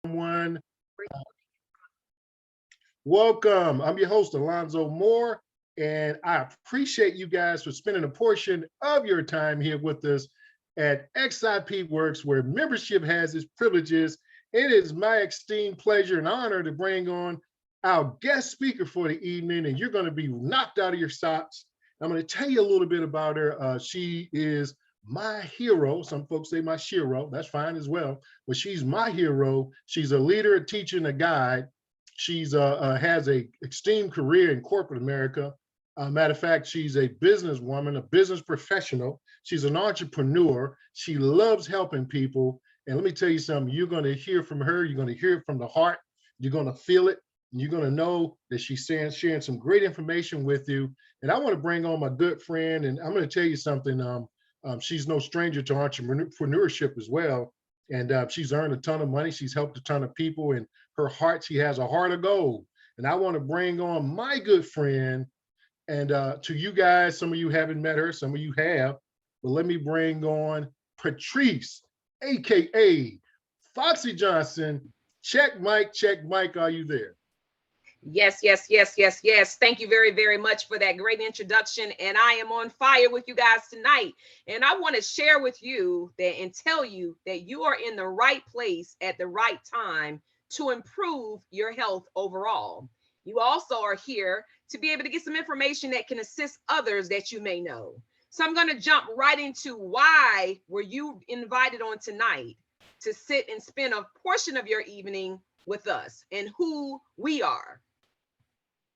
One. Welcome. I'm your host, Alonzo Moore, and I appreciate you guys for spending a portion of your time here with us at XIP Works, where membership has its privileges. It is my esteemed pleasure and honor to bring on our guest speaker for the evening, and you're going to be knocked out of your socks. I'm going to tell you a little bit about her. She is my hero. Some folks say my shiro. That's fine as well. But she's my hero. She's a leader, a teacher, and a guide. She's has a esteemed career in corporate America. Matter of fact, she's a businesswoman, a business professional. She's an entrepreneur. She loves helping people. And let me tell you something, you're going to hear from her. You're going to hear it from the heart. You're going to feel it. And you're going to know that she's sharing some great information with you. And I want to bring on my good friend. And I'm going to tell you something. She's no stranger to entrepreneurship as well. And she's earned a ton of money. She's helped a ton of people. And her heart, she has a heart of gold. And I want to bring on my good friend. And to you guys, some of you haven't met her, some of you have, but let me bring on Patrice, AKA Foxy Johnson. Check Mike, are you there? Yes. Thank you very, very much for that great introduction. And I am on fire with you guys tonight. And I want to share with you that and tell you that you are in the right place at the right time to improve your health overall. You also are here to be able to get some information that can assist others that you may know. So I'm going to jump right into why were you invited on tonight to sit and spend a portion of your evening with us and who we are.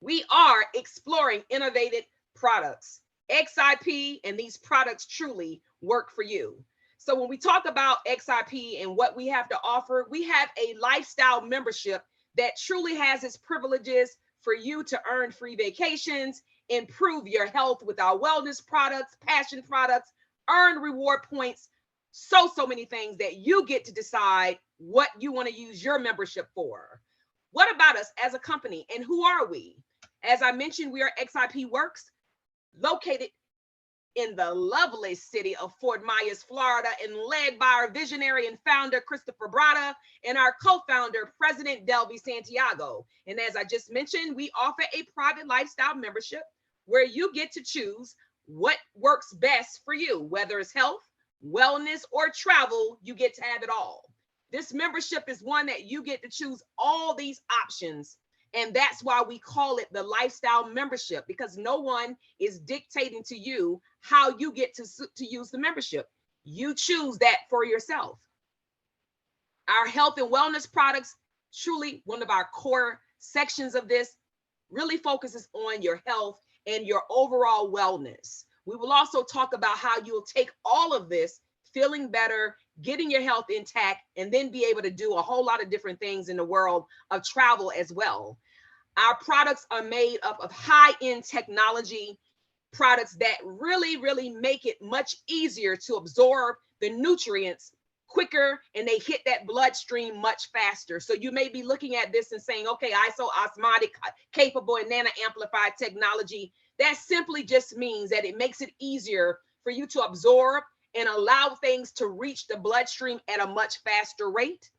We are exploring innovative products, XIP, and these products truly work for you. So when we talk about XIP and what we have to offer, we have a lifestyle membership that truly has its privileges for you to earn free vacations, improve your health with our wellness products, passion products, earn reward points, so many things that you get to decide what you want to use your membership for. What about us as a company and who are we? As I mentioned, we are XIP Works, located in the lovely city of Fort Myers, Florida, and led by our visionary and founder, Christopher Brada, and our co-founder, President Delby Santiago. And as I just mentioned, we offer a private lifestyle membership where you get to choose what works best for you, whether it's health, wellness, or travel, you get to have it all. This membership is one that you get to choose all these options. And that's why we call it the lifestyle membership, because no one is dictating to you how you get to use the membership. You choose that for yourself. Our health and wellness products, truly one of our core sections of this, really focuses on your health and your overall wellness. We will also talk about how you'll take all of this, feeling better, getting your health intact, and then be able to do a whole lot of different things in the world of travel as well. Our products are made up of high-end technology products that really make it much easier to absorb the nutrients quicker, and they hit that bloodstream much faster. So you may be looking at this and saying, okay, isoosmotic capable and nano amplified technology. That simply just means that it makes it easier for you to absorb and allow things to reach the bloodstream at a much faster rate.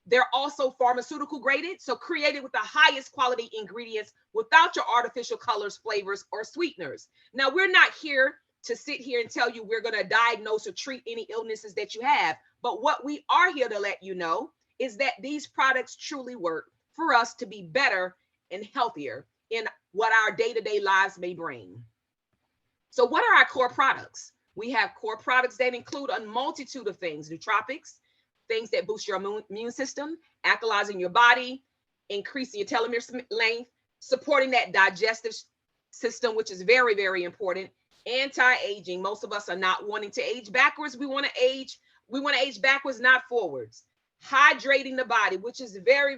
They're also pharmaceutical graded, so created with the highest quality ingredients without your artificial colors, flavors, or sweeteners. Now, we're not here to sit here and tell you we're going to diagnose or treat any illnesses that you have. But what we are here to let you know is that these products truly work for us to be better and healthier in what our day-to-day lives may bring. So what are our core products? We have core products that include a multitude of things: nootropics, things that boost your immune system, alkalizing your body, increasing your telomere length, supporting that digestive system, which is very important. Anti-aging. Most of us are not wanting to age backwards. We want to age backwards, not forwards. Hydrating the body, which is very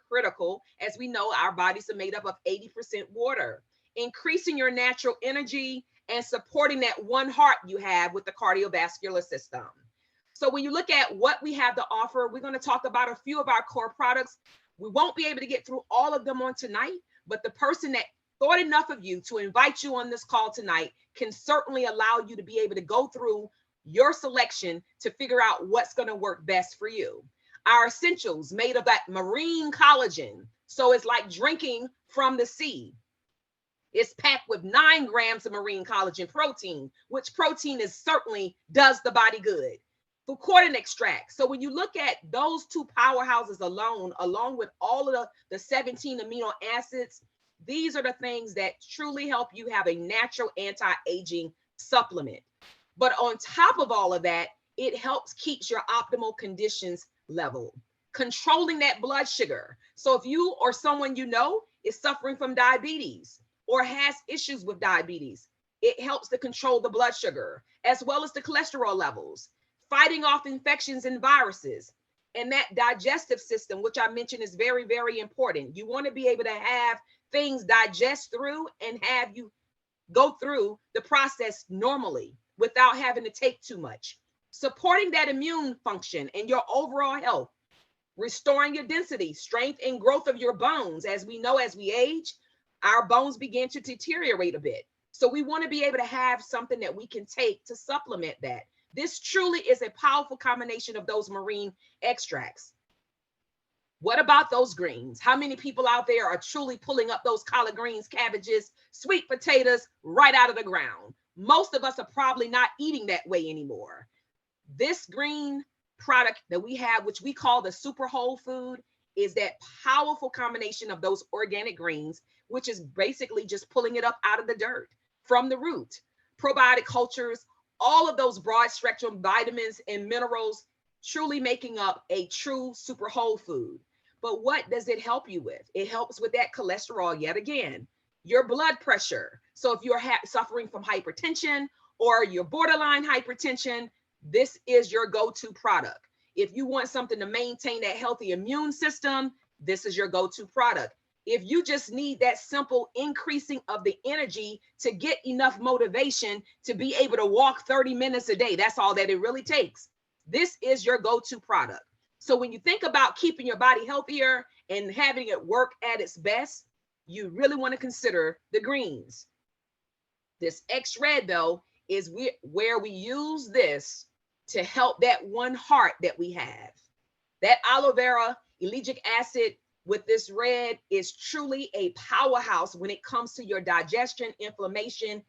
critical. As we know, our bodies are made up of 80% water. Increasing your natural energy and supporting that one heart you have with the cardiovascular system. So when you look at what we have to offer, we're going to talk about a few of our core products. We won't be able to get through all of them on tonight, but the person that thought enough of you to invite you on this call tonight can certainly allow you to be able to go through your selection to figure out what's going to work best for you. Our essentials made of that marine collagen. So it's like drinking from the sea. It's packed with 9 grams of marine collagen protein, which protein is certainly does the body good. Fucoidan extract. So when you look at those 2 powerhouses alone, along with all of the 17 amino acids, these are the things that truly help you have a natural anti-aging supplement. But on top of all of that, it helps keeps your optimal conditions level, controlling that blood sugar. So if you or someone you know is suffering from diabetes or has issues with diabetes, it helps to control the blood sugar as well as the cholesterol levels, fighting off infections and viruses. And that digestive system, which I mentioned, is very, very important. You want to be able to have things digest through and have you go through the process normally without having to take too much. Supporting that immune function and your overall health, restoring your density, strength, and growth of your bones. As we know, as we age, our bones begin to deteriorate a bit. So we want to be able to have something that we can take to supplement that. This truly is a powerful combination of those marine extracts. What about those greens? How many people out there are truly pulling up those collard greens, cabbages, sweet potatoes right out of the ground? Most of us are probably not eating that way anymore. This green product that we have, which we call the super whole food, is that powerful combination of those organic greens, which is basically just pulling it up out of the dirt from the root. Probiotic cultures, all of those broad spectrum vitamins and minerals, truly making up a true super whole food. But what does it help you with? It helps with that cholesterol yet again, your blood pressure. So if you're suffering from hypertension or you're borderline hypertension, this is your go-to product. If you want something to maintain that healthy immune system, this is your go-to product. If you just need that simple increasing of the energy to get enough motivation to be able to walk 30 minutes a day, that's all that it really takes. This is your go-to product. So when you think about keeping your body healthier and having it work at its best, you really want to consider the greens. This X-Red, though, is where we use this to help that one heart that we have. That aloe vera, ellagic acid with this red is truly a powerhouse when it comes to your digestion, inflammation,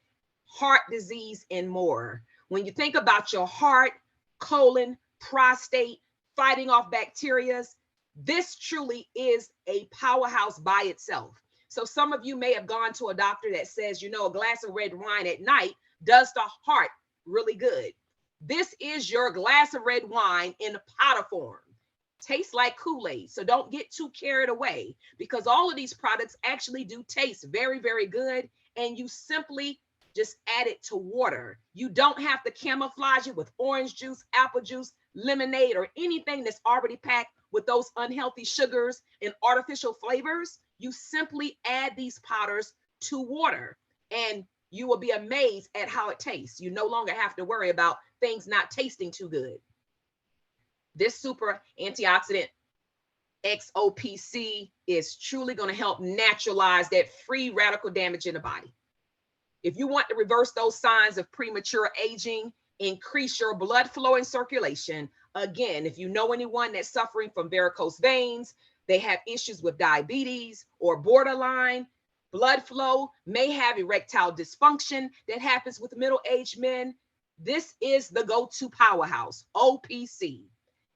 heart disease, and more. When you think about your heart, colon, prostate, fighting off bacteria, this truly is a powerhouse by itself. So some of you may have gone to a doctor that says, you know, a glass of red wine at night does the heart really good. This is your glass of red wine in powder form. Tastes like Kool-Aid. So don't get too carried away, because all of these products actually do taste very, very good. And you simply just add it to water. You don't have to camouflage it with orange juice, apple juice, lemonade, or anything that's already packed with those unhealthy sugars and artificial flavors. You simply add these powders to water and you will be amazed at how it tastes. You no longer have to worry about things not tasting too good. This super antioxidant XOPC is truly going to help naturalize that free radical damage in the body. If you want to reverse those signs of premature aging, increase your blood flow and circulation. Again, if you know anyone that's suffering from varicose veins, they have issues with diabetes or borderline blood flow, may have erectile dysfunction that happens with middle-aged men, this is the go-to powerhouse, OPC.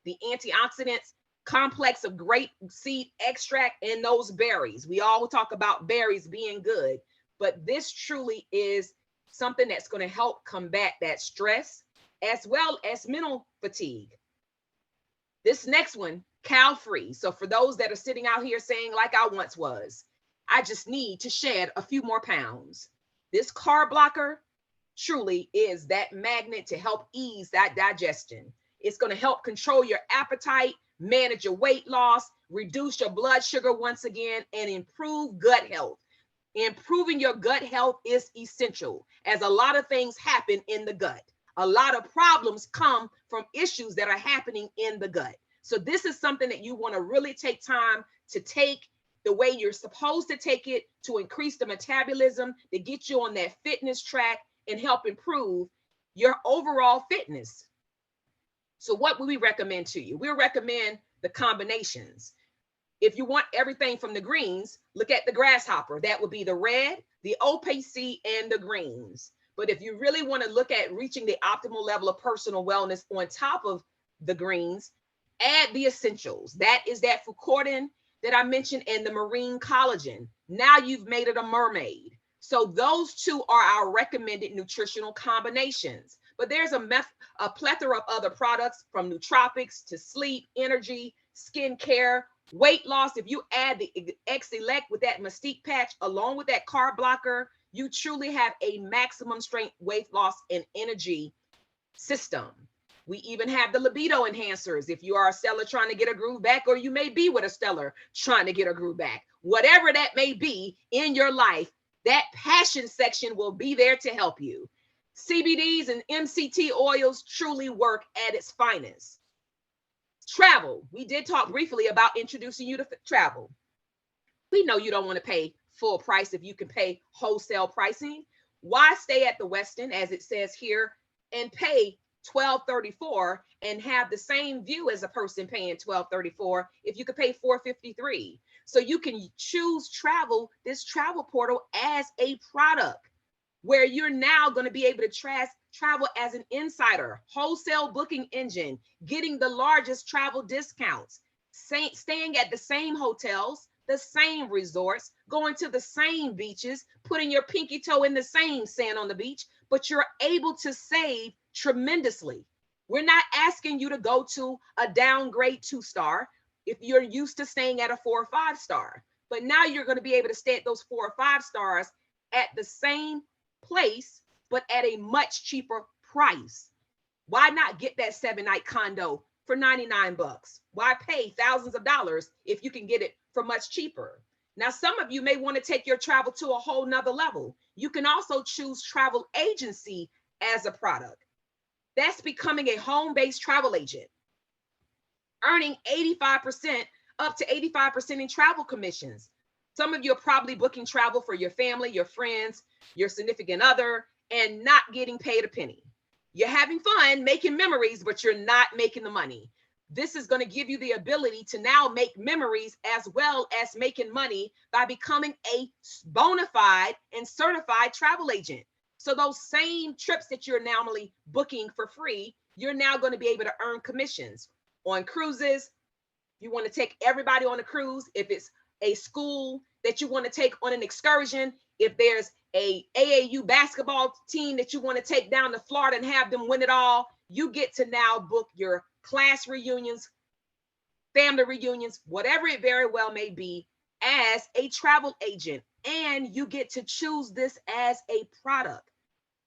The antioxidants complex of grape seed extract and those berries. We all talk about berries being good, but this truly is something that's going to help combat that stress as well as mental fatigue. This next one, cal-free. So for those that are sitting out here saying, like I once was, I just need to shed a few more pounds. This carb blocker truly is that magnet to help ease that digestion. It's going to help control your appetite, manage your weight loss, reduce your blood sugar once again, and improve gut health. Improving your gut health is essential, as a lot of things happen in the gut. A lot of problems come from issues that are happening in the gut. So this is something that you want to really take time to take the way you're supposed to take it, to increase the metabolism, to get you on that fitness track and help improve your overall fitness. So what would we recommend to you? We recommend the combinations. If you want everything from the greens, look at the grasshopper. That would be the red, the OPC, and the greens. But if you really want to look at reaching the optimal level of personal wellness on top of the greens, add the essentials. That is that fucotin that I mentioned and the marine collagen. Now you've made it a mermaid. So those two are our recommended nutritional combinations. But there's a plethora of other products, from nootropics to sleep, energy, skincare, weight loss. If you add the XIP with that Mystique patch along with that carb blocker, you truly have a maximum strength weight loss and energy system. We even have the libido enhancers. If you are a stellar trying to get a groove back, or you may be with a stellar trying to get a groove back, whatever that may be in your life, that passion section will be there to help you. CBDs and MCT oils truly work at its finest. Travel. We did talk briefly about introducing you to travel. We know you don't want to pay full price if you can pay wholesale pricing. Why stay at the Westin, as it says here, and pay $12.34 and have the same view as a person paying $12.34 if you could pay $4.53? So you can choose travel, this travel portal, as a product where you're now going to be able to travel as an insider, wholesale booking engine, getting the largest travel discounts, staying at the same hotels, the same resorts, going to the same beaches, putting your pinky toe in the same sand on the beach, but you're able to save tremendously. We're not asking you to go to a downgrade 2-star if you're used to staying at a 4 or 5-star, but now you're going to be able to stay at those 4 or 5 stars at the same place, but at a much cheaper price. Why not get that 7-night condo for 99 bucks? Why pay thousands of dollars if you can get it for much cheaper? Now, some of you may want to take your travel to a whole nother level. You can also choose travel agency as a product. That's becoming a home-based travel agent, earning 85% up to 85% in travel commissions. Some of you are probably booking travel for your family, your friends, your significant other, and not getting paid a penny. You're having fun making memories, but you're not making the money. This is going to give you the ability to now make memories as well as making money by becoming a bona fide and certified travel agent. So those same trips that you're normally booking for free, you're now going to be able to earn commissions on cruises. You want to take everybody on a cruise. If it's a school that you want to take on an excursion, if there's a AAU basketball team that you want to take down to Florida and have them win it all, you get to now book your class reunions, family reunions, whatever it very well may be, as a travel agent. And you get to choose this as a product.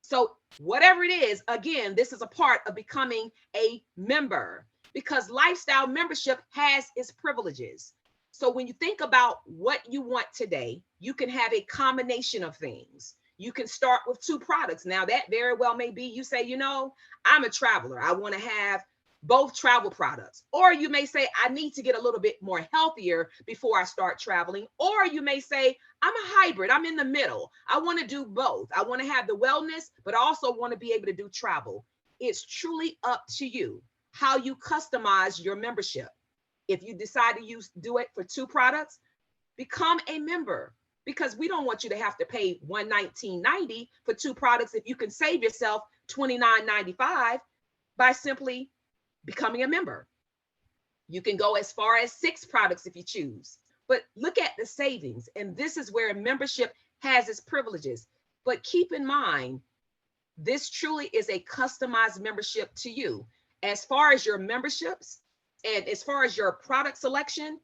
So whatever it is, again, this is a part of becoming a member, because lifestyle membership has its privileges. So when you think about what you want today, you can have a combination of things. You can start with 2 products. Now that very well may be, you say, you know, I'm a traveler. I want to have both travel products. Or you may say, I need to get a little bit more healthier before I start traveling. Or you may say, I'm a hybrid. I'm in the middle. I want to do both. I want to have the wellness, but also want to be able to do travel. It's truly up to you how you customize your membership. If you decide to do it for 2 products, become a member, because we don't want you to have to pay $119.90 for 2 products if you can save yourself $29.95 by simply becoming a member. You can go as far as 6 products if you choose, but look at the savings. And this is where membership has its privileges. But keep in mind, this truly is a customized membership to you. As far as your memberships and as far as your product selection,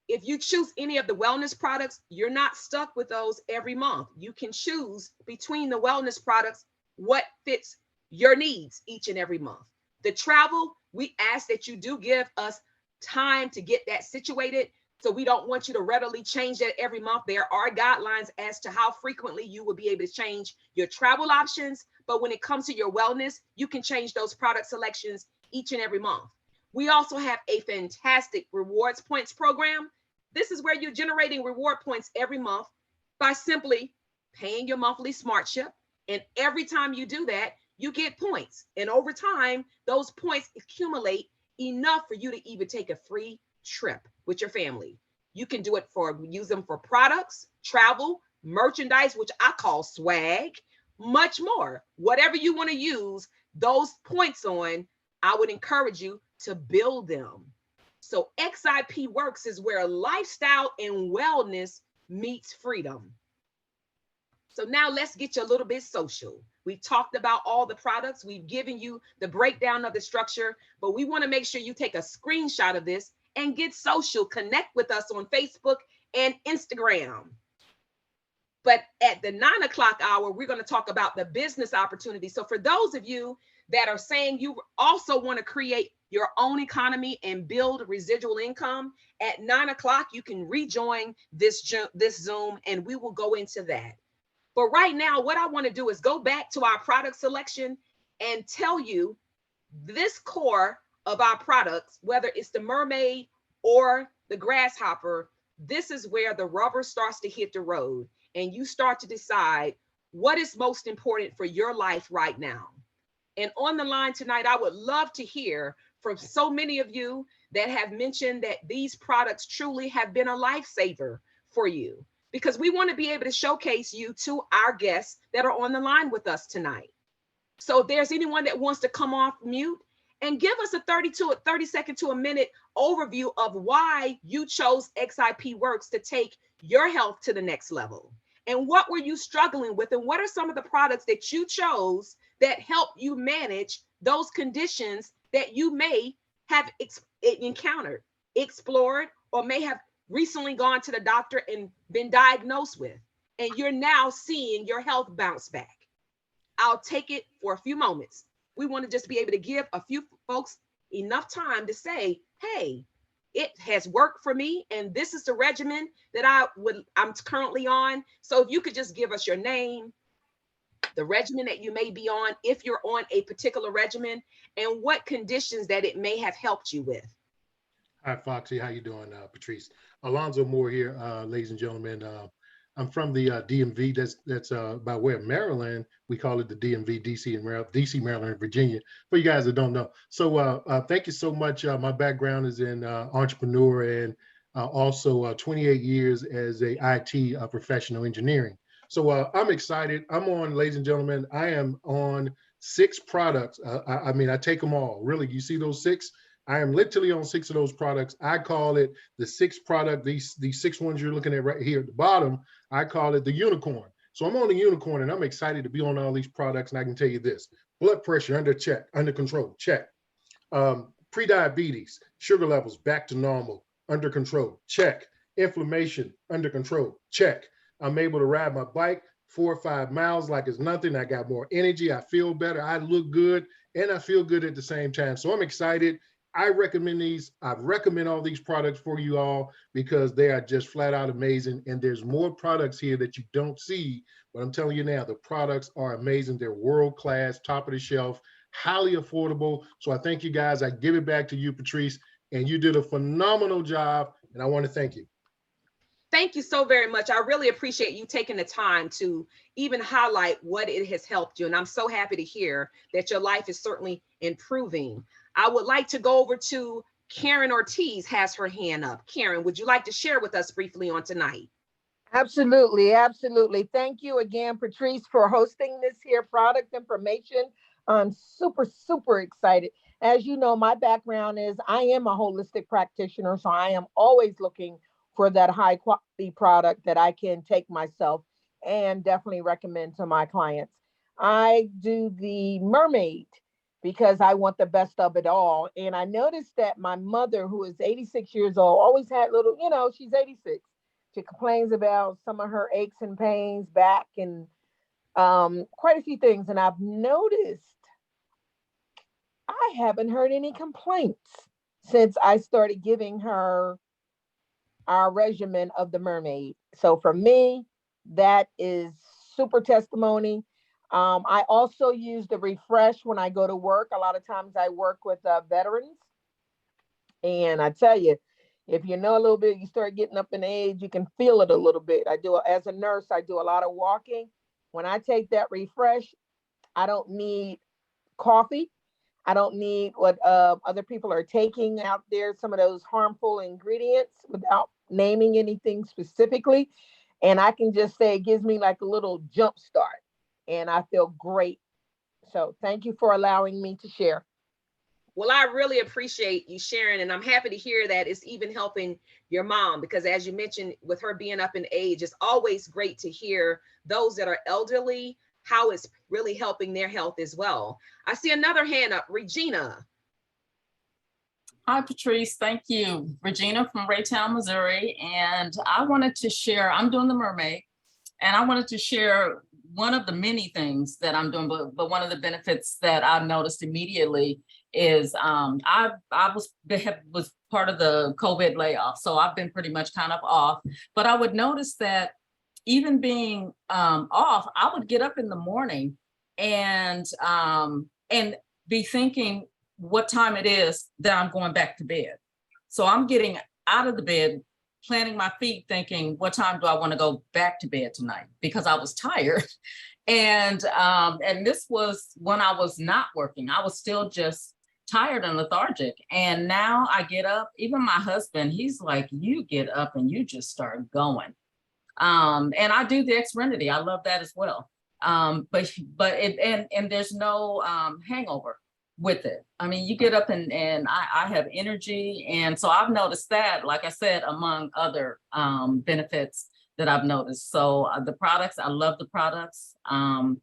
if you choose any of the wellness products, you're not stuck with those every month. You can choose between the wellness products what fits your needs each and every month. The travel, we ask that you do give us time to get that situated. So we don't want you to readily change that every month. There are guidelines as to how frequently you will be able to change your travel options. But when it comes to your wellness, you can change those product selections each and every month. We also have a fantastic rewards points program. This is where you're generating reward points every month by simply paying your monthly SmartShip. And every time you do that, you get points. And over time, those points accumulate enough for you to even take a free trip with your family. You can do it use them for products, travel, merchandise, which I call swag, much more. Whatever you want to use those points on, I would encourage you to build them. So XIP Works is where lifestyle and wellness meets freedom. So now let's get you a little bit social. We've talked about all the products. We've given you the breakdown of the structure, but we want to make sure you take a screenshot of this and get social. Connect with us on Facebook and Instagram. But at the 9 o'clock hour, we're going to talk about the business opportunity. So for those of you that are saying you also want to create your own economy and build residual income, at 9 o'clock, you can rejoin this Zoom and we will go into that. But right now, what I want to do is go back to our product selection and tell you this core of our products, whether it's the mermaid or the grasshopper, this is where the rubber starts to hit the road and you start to decide what is most important for your life right now. And on the line tonight, I would love to hear from so many of you that have mentioned that these products truly have been a lifesaver for you, because we want to be able to showcase you to our guests that are on the line with us tonight. So if there's anyone that wants to come off mute and give us a 30 second to a minute overview of why you chose XIP Works to take your health to the next level. And what were you struggling with? And what are some of the products that you chose that help you manage those conditions that you may have encountered, explored, or may have recently gone to the doctor and been diagnosed with, and you're now seeing your health bounce back? I'll take it for a few moments. We want to just be able to give a few folks enough time to say, hey, it has worked for me, and this is the regimen that I'm currently on. So if you could just give us your name, the regimen that you may be on, if you're on a particular regimen, and what conditions that it may have helped you with. Hi, Foxy. How you doing, Patrice? Alonzo Moore here, ladies and gentlemen. I'm from the DMV. That's by way of Maryland. We call it the DMV, DC, and DC, Maryland, and Virginia. For you guys that don't know, so thank you so much. My background is in entrepreneur and also 28 years as a IT professional engineering. So I'm excited. I'm on, ladies and gentlemen. I am on 6 products. I mean, I take them all. Really, you see those 6? I am literally on 6 of those products. I call it the 6 product. These 6 ones you're looking at right here at the bottom, I call it the unicorn. So I'm on the unicorn and I'm excited to be on all these products. And I can tell you this: blood pressure under control, check. Pre-diabetes, sugar levels back to normal, under control, check. Inflammation, under control, check. I'm able to ride my bike 4 or 5 miles like it's nothing. I got more energy. I feel better. I look good and I feel good at the same time. So I'm excited. I recommend these. I recommend all these products for you all because they are just flat out amazing. And there's more products here that you don't see, but I'm telling you now, the products are amazing. They're world-class, top of the shelf, highly affordable. So I thank you guys. I give it back to you, Patrice, and you did a phenomenal job. And I want to thank you. Thank you so very much. I really appreciate you taking the time to even highlight what it has helped you. And I'm so happy to hear that your life is certainly improving. I would like to go over to Karen Ortiz, has her hand up. Karen, would you like to share with us briefly on tonight? Absolutely. Absolutely. Thank you again, Patrice, for hosting this here product information. I'm super, super excited. As you know, my background is I am a holistic practitioner, so I am always looking for that high quality product that I can take myself and definitely recommend to my clients. I do the mermaid because I want the best of it all. And I noticed that my mother, who is 86 years old, always had little, she's 86. She complains about some of her aches and pains, back, and quite a few things. And I've noticed I haven't heard any complaints since I started giving her our regimen of the mermaid. So for me, that is super testimony. I also use the refresh when I go to work. A lot of times I work with veterans. And I tell you, if you know a little bit, you start getting up in age, you can feel it a little bit. As a nurse, I do a lot of walking. When I take that refresh, I don't need coffee. I don't need what other people are taking out there, some of those harmful ingredients without naming anything specifically. And I can just say it gives me like a little jump start and I feel great. So thank you for allowing me to share. Well, I really appreciate you sharing, and I'm happy to hear that it's even helping your mom, because as you mentioned, with her being up in age, it's always great to hear those that are elderly, how it's really helping their health as well. I see another hand up, Regina. Hi, Patrice. Thank you. Regina from Raytown, Missouri. And I wanted to share, I'm doing the mermaid, and I wanted to share one of the many things that I'm doing, but one of the benefits that I noticed immediately is I was part of the COVID layoff. So I've been pretty much kind of off, but I would notice that even being off, I would get up in the morning and be thinking what time it is that I'm going back to bed. So I'm getting out of the bed, planting my feet, thinking, what time do I want to go back to bed tonight? Because I was tired. And this was when I was not working. I was still just tired and lethargic. And now I get up, even my husband, he's like, you get up and you just start going. And I do the Serenity. I love that as well. But there's no hangover with it. I mean, you get up and I have energy. And so I've noticed that, like I said, among other benefits that I've noticed. So the products, I love the products. And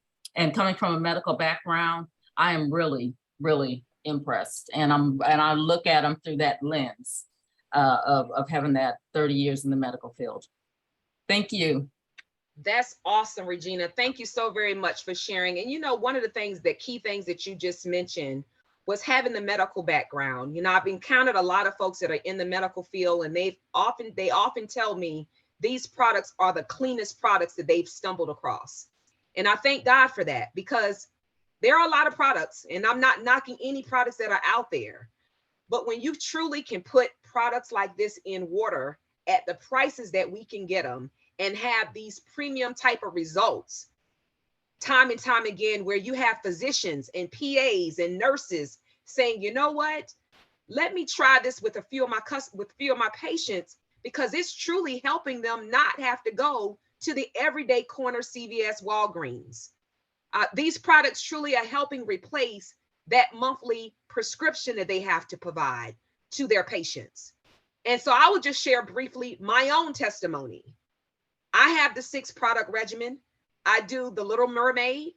coming from a medical background, I am really, really impressed. And I look at them through that lens of having that 30 years in the medical field. Thank you. That's awesome, Regina. Thank you so very much for sharing. And you know, one of the things, the key things that you just mentioned was having the medical background. You know, I've encountered a lot of folks that are in the medical field, and they often tell me these products are the cleanest products that they've stumbled across. And I thank God for that, because there are a lot of products, and I'm not knocking any products that are out there. But when you truly can put products like this in water at the prices that we can get them and have these premium type of results time and time again, where you have physicians and PAs and nurses saying, you know what, let me try this with a few of my patients, because it's truly helping them not have to go to the everyday corner CVS, Walgreens. These products truly are helping replace that monthly prescription that they have to provide to their patients. And so I will just share briefly my own testimony. I have the 6-product regimen. I do the Little Mermaid,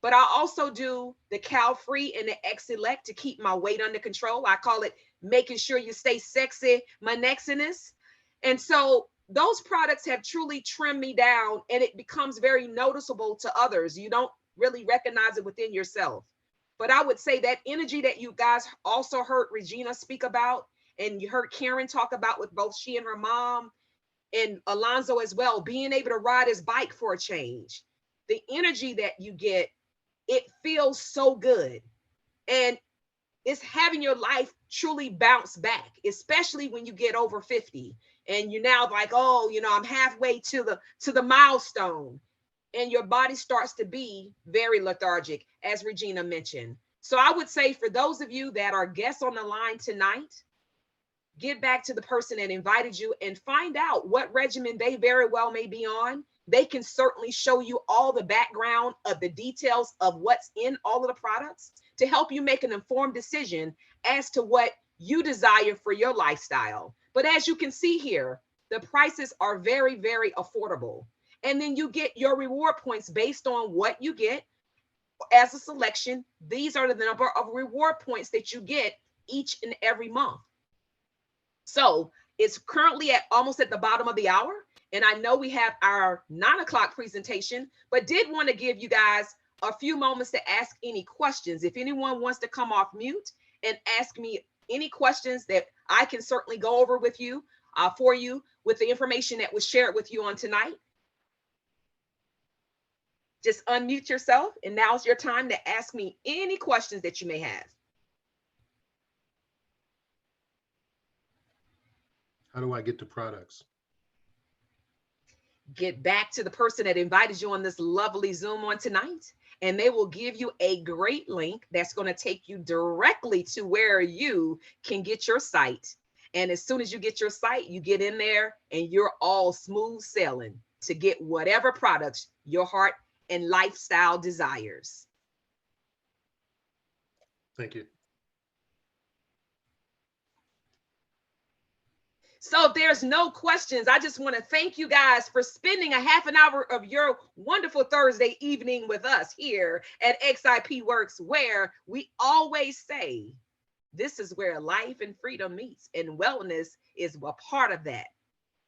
but I also do the Cal Free and the XIP to keep my weight under control. I call it making sure you stay sexy, my nexiness. And so those products have truly trimmed me down, and it becomes very noticeable to others. You don't really recognize it within yourself. But I would say that energy that you guys also heard Regina speak about, and you heard Karen talk about with both she and her mom, and Alonzo as well, being able to ride his bike for a change. The energy that you get, it feels so good. And it's having your life truly bounce back, especially when you get over 50 and you're now like, oh, you know, I'm halfway to the milestone, and your body starts to be very lethargic, as Regina mentioned. So I would say, for those of you that are guests on the line tonight, get back to the person that invited you and find out what regimen they very well may be on. They can certainly show you all the background of the details of what's in all of the products to help you make an informed decision as to what you desire for your lifestyle. But as you can see here, the prices are very, very affordable. And then you get your reward points based on what you get as a selection. These are the number of reward points that you get each and every month. So it's currently almost at the bottom of the hour. And I know we have our 9 o'clock presentation, but did want to give you guys a few moments to ask any questions. If anyone wants to come off mute and ask me any questions that I can certainly go over with you, for you, with the information that was shared with you on tonight. Just unmute yourself, and now's your time to ask me any questions that you may have. How do I get the products? get back to the person that invited you on this lovely Zoom on tonight, and they will give you a great link that's going to take you directly to where you can get your site. And as soon as you get your site, you get in there and you're all smooth sailing to get whatever products your heart and lifestyle desires. Thank you. So if there's no questions, I just want to thank you guys for spending a half an hour of your wonderful Thursday evening with us here at XIP Works, where we always say, this is where life and freedom meets, and wellness is a part of that.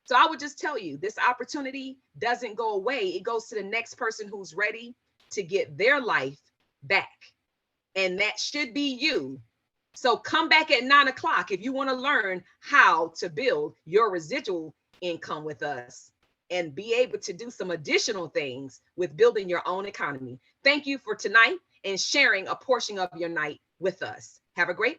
So I would just tell you, this opportunity doesn't go away. It goes to the next person who's ready to get their life back. And that should be you. So come back at 9 o'clock if you want to learn how to build your residual income with us and be able to do some additional things with building your own economy. Thank you for tonight and sharing a portion of your night with us. Have a great